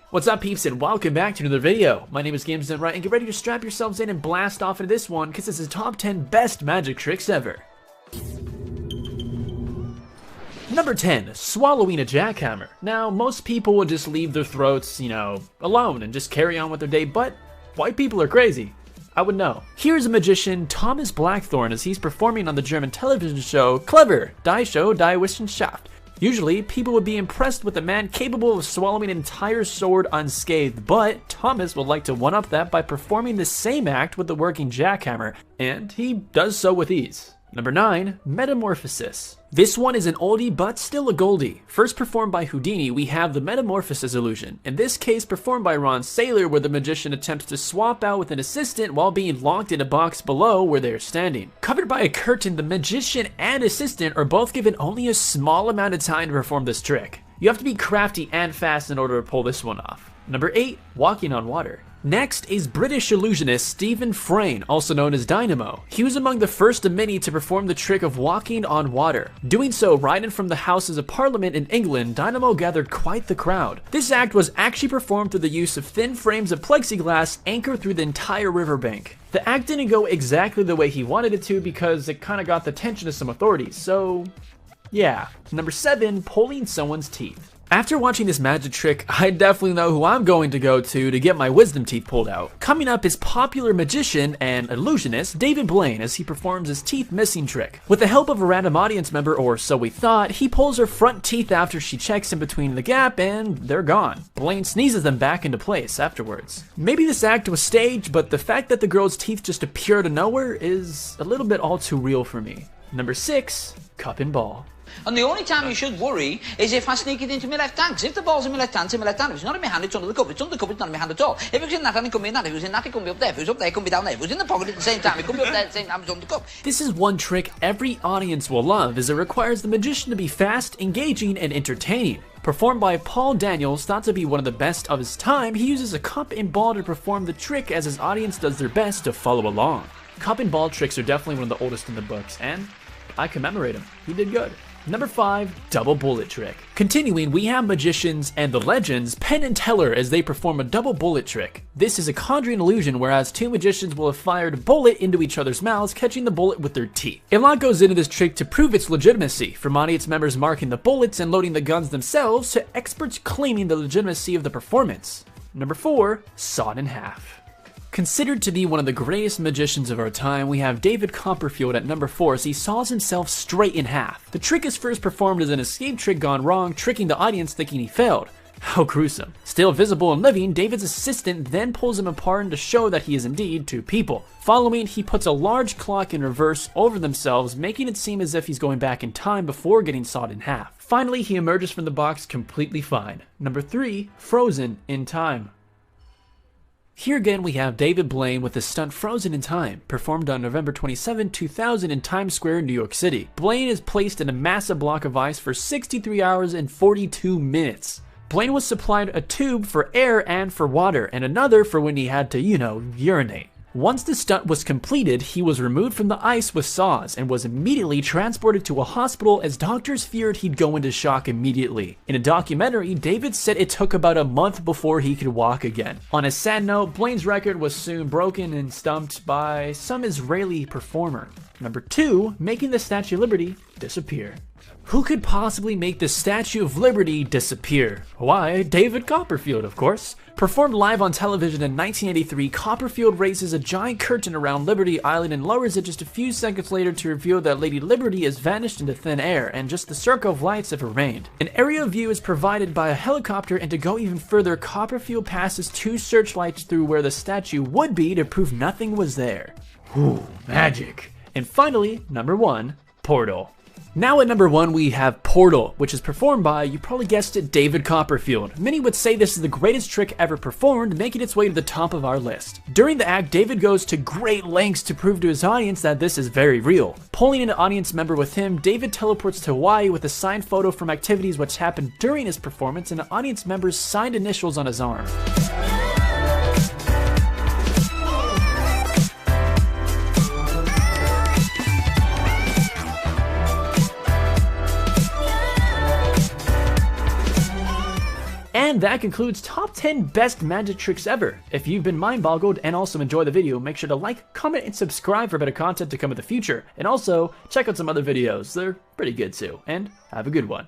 What's up, peeps, and welcome back to another video. My name is GamesDoneRight, and get ready to strap yourselves in and blast off into this one, because this is top 10 best magic tricks ever. Number 10, swallowing a jackhammer. Now, most people would just leave their throats, alone and just carry on with their day, but white people are crazy. I would know. Here's a magician, Thomas Blackthorne, as he's performing on the German television show Clever, Die Show, Die Wissenschaft. Usually, people would be impressed with a man capable of swallowing an entire sword unscathed, but Thomas would like to one-up that by performing the same act with the working jackhammer, and he does so with ease. Number 9, Metamorphosis. This one is an oldie but still a goldie. First performed by Houdini, we have the Metamorphosis illusion. In this case, performed by Ron Saylor, where the magician attempts to swap out with an assistant while being locked in a box below where they are standing. Covered by a curtain, the magician and assistant are both given only a small amount of time to perform this trick. You have to be crafty and fast in order to pull this one off. Number 8, Walking on Water. Next is British illusionist Stephen Frayne, also known as Dynamo. He was among the first of many to perform the trick of walking on water. Doing so right in from the Houses of Parliament in England, Dynamo gathered quite the crowd. This act was actually performed through the use of thin frames of plexiglass anchored through the entire riverbank. The act didn't go exactly the way he wanted it to because it kind of got the attention of some authorities, so yeah. Number 7, pulling someone's teeth. After watching this magic trick, I definitely know who I'm going to go to get my wisdom teeth pulled out. Coming up is popular magician and illusionist David Blaine as he performs his teeth missing trick. With the help of a random audience member, or so we thought, he pulls her front teeth after she checks in between the gap and they're gone. Blaine sneezes them back into place afterwards. Maybe this act was staged, but the fact that the girl's teeth just appear out of nowhere is a little bit all too real for me. Number 6, cup and ball. And the only time you should worry is if I sneak it into my left hand. Because if the ball's in my left hand, it's in my left hand. If it's not in my hand, it's under the cup. If it's under the cup, it's not in my hand at all. If it's in that hand, it could be in that. If it's in that, it could be up there. If it's up there, it could be down there. If it's in the pocket at the same time, it could be up there at the same time, it's under the cup. This is one trick every audience will love, as it requires the magician to be fast, engaging, and entertaining. Performed by Paul Daniels, thought to be one of the best of his time, he uses a cup and ball to perform the trick as his audience does their best to follow along. Cup and ball tricks are definitely one of the oldest in the books, and I commemorate him. He did good. Number 5, double bullet trick. Continuing, we have magicians and the legends Penn and Teller as they perform a double bullet trick. This is a conjuring illusion whereas two magicians will have fired a bullet into each other's mouths, catching the bullet with their teeth. A lot goes into this trick to prove its legitimacy, from audience members marking the bullets and loading the guns themselves to experts claiming the legitimacy of the performance. Number 4, sawed in half. Considered to be one of the greatest magicians of our time, we have David Copperfield at number 4 as he saws himself straight in half. The trick is first performed as an escape trick gone wrong, tricking the audience thinking he failed. How gruesome. Still visible and living, David's assistant then pulls him apart to show that he is indeed two people. Following, he puts a large clock in reverse over themselves, making it seem as if he's going back in time before getting sawed in half. Finally, he emerges from the box completely fine. Number 3, frozen in time. Here again we have David Blaine with the stunt Frozen in Time, performed on November 27, 2000 in Times Square, New York City. Blaine is placed in a massive block of ice for 63 hours and 42 minutes. Blaine was supplied a tube for air and for water, and another for when he had to, urinate. Once the stunt was completed, he was removed from the ice with saws and was immediately transported to a hospital as doctors feared he'd go into shock immediately. In a documentary, David said it took about a month before he could walk again. On a sad note, Blaine's record was soon broken and stumped by some Israeli performer. Number 2, making the Statue of Liberty disappear. Who could possibly make the Statue of Liberty disappear? Why, David Copperfield, of course. Performed live on television in 1983, Copperfield raises a giant curtain around Liberty Island and lowers it just a few seconds later to reveal that Lady Liberty has vanished into thin air and just the circle of lights have remained. An aerial view is provided by a helicopter, and to go even further, Copperfield passes 2 searchlights through where the statue would be to prove nothing was there. Ooh, magic. And finally, number 1, Portal. Now at number 1 we have Portal, which is performed by, you probably guessed it, David Copperfield. Many would say this is the greatest trick ever performed, making its way to the top of our list. During the act, David goes to great lengths to prove to his audience that this is very real. Pulling an audience member with him, David teleports to Hawaii with a signed photo from activities which happened during his performance and an audience member's signed initials on his arm. And that concludes top 10 best magic tricks ever. If you've been mind boggled and also enjoyed the video, make sure to like, comment, and subscribe for better content to come in the future. And also, check out some other videos, they're pretty good too. And have a good one.